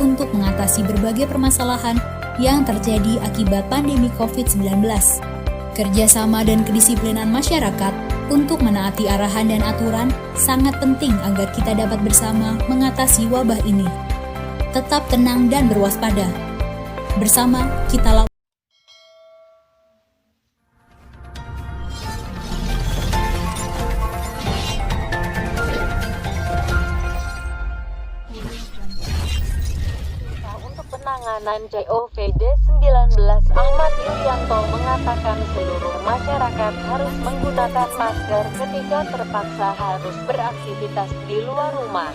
untuk mengatasi berbagai permasalahan yang terjadi akibat pandemi COVID-19. Kerjasama dan kedisiplinan masyarakat untuk menaati arahan dan aturan sangat penting agar kita dapat bersama mengatasi wabah ini. Tetap tenang dan berwaspada. Bersama kita lawan. Penanganan COVID-19, Ahmad Yuryanto mengatakan seluruh masyarakat harus menggunakan masker ketika terpaksa harus beraktivitas di luar rumah.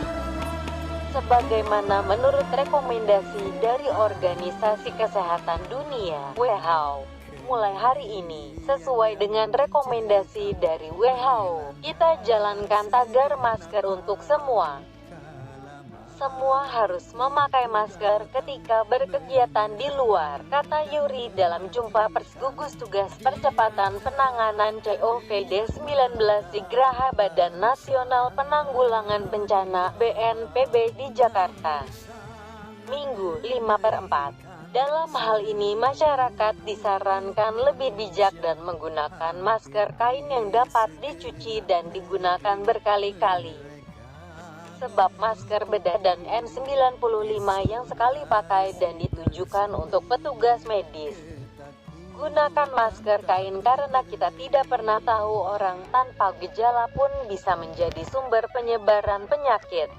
Sebagaimana menurut rekomendasi dari Organisasi Kesehatan Dunia (WHO), mulai hari ini, sesuai dengan rekomendasi dari WHO, kita jalankan tagar masker untuk semua. Semua harus memakai masker ketika berkegiatan di luar, kata Yuri dalam jumpa pers gugus tugas percepatan penanganan COVID-19 di Geraha Badan Nasional Penanggulangan Bencana (BNPB) di Jakarta, Minggu 5/4. Dalam hal ini masyarakat disarankan lebih bijak dan menggunakan masker kain yang dapat dicuci dan digunakan berkali-kali. Sebab masker bedah dan N95 yang sekali pakai dan ditujukan untuk petugas medis. Gunakan masker kain karena kita tidak pernah tahu orang tanpa gejala pun bisa menjadi sumber penyebaran penyakit.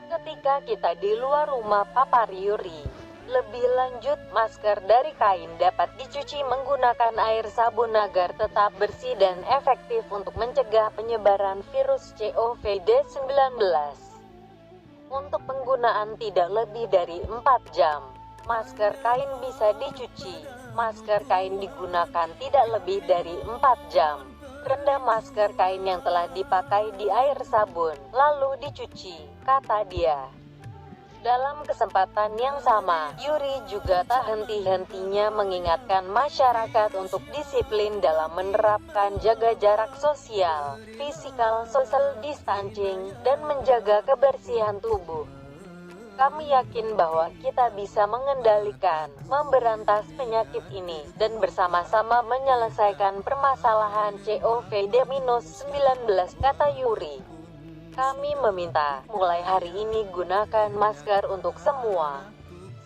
Ketika kita di luar rumah, papar Yuri. Lebih lanjut, masker dari kain dapat dicuci menggunakan air sabun agar tetap bersih dan efektif untuk mencegah penyebaran virus COVID-19. Untuk penggunaan tidak lebih dari 4 jam, masker kain bisa dicuci. Masker kain digunakan tidak lebih dari 4 jam. Rendam masker kain yang telah dipakai di air sabun, lalu dicuci, kata dia. Dalam kesempatan yang sama, Yuri juga tak henti-hentinya mengingatkan masyarakat untuk disiplin dalam menerapkan jaga jarak sosial, physical social distancing, dan menjaga kebersihan tubuh. Kami yakin bahwa kita bisa mengendalikan, memberantas penyakit ini, dan bersama-sama menyelesaikan permasalahan COVID-19, kata Yuri. Kami meminta, mulai hari ini gunakan masker untuk semua.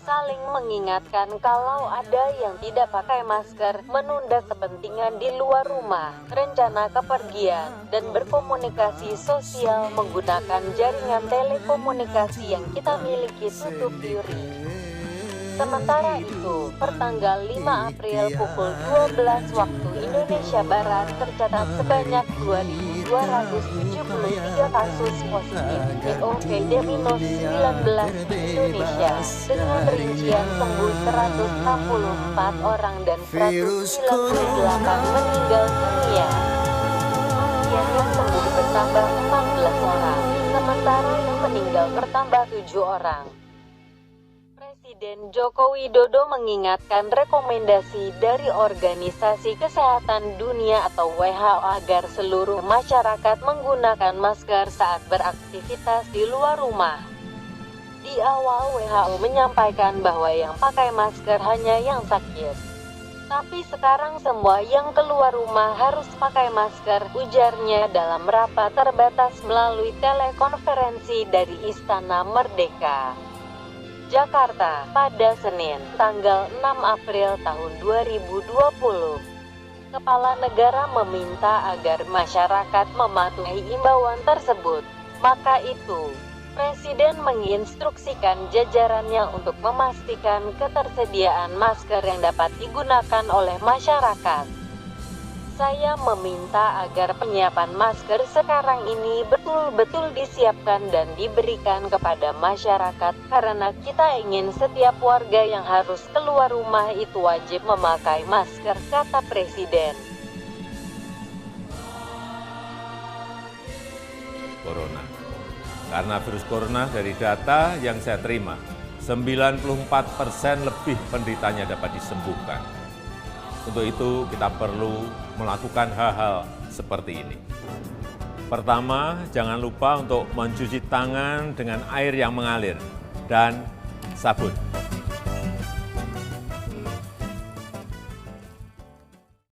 Saling mengingatkan kalau ada yang tidak pakai masker, menunda kepentingan di luar rumah, rencana kepergian, dan berkomunikasi sosial menggunakan jaringan telekomunikasi yang kita miliki, tutup Yuri. Sementara itu, pertanggal 5 April pukul 12 waktu Indonesia Barat tercatat sebanyak 2.273 kasus positif COVID-19 di Indonesia, dengan rincian sembuh 164 orang dan 198 meninggal dunia. Yang sembuh bertambah 14 orang, sementara yang meninggal bertambah 7 orang. Presiden Joko Widodo mengingatkan rekomendasi dari Organisasi Kesehatan Dunia atau WHO agar seluruh masyarakat menggunakan masker saat beraktivitas di luar rumah. Di awal WHO menyampaikan bahwa yang pakai masker hanya yang sakit. Tapi sekarang semua yang keluar rumah harus pakai masker, ujarnya dalam rapat terbatas melalui telekonferensi dari Istana Merdeka, Jakarta, pada Senin, tanggal 6 April tahun 2020. Kepala negara meminta agar masyarakat mematuhi imbauan tersebut. Maka itu, Presiden menginstruksikan jajarannya untuk memastikan ketersediaan masker yang dapat digunakan oleh masyarakat. Saya meminta agar penyiapan masker sekarang ini betul-betul disiapkan dan diberikan kepada masyarakat, karena kita ingin setiap warga yang harus keluar rumah itu wajib memakai masker, kata Presiden. Corona. Karena virus corona dari data yang saya terima, 94% lebih penderitanya dapat disembuhkan. Untuk itu kita perlu melakukan hal-hal seperti ini. Pertama, jangan lupa untuk mencuci tangan dengan air yang mengalir dan sabun.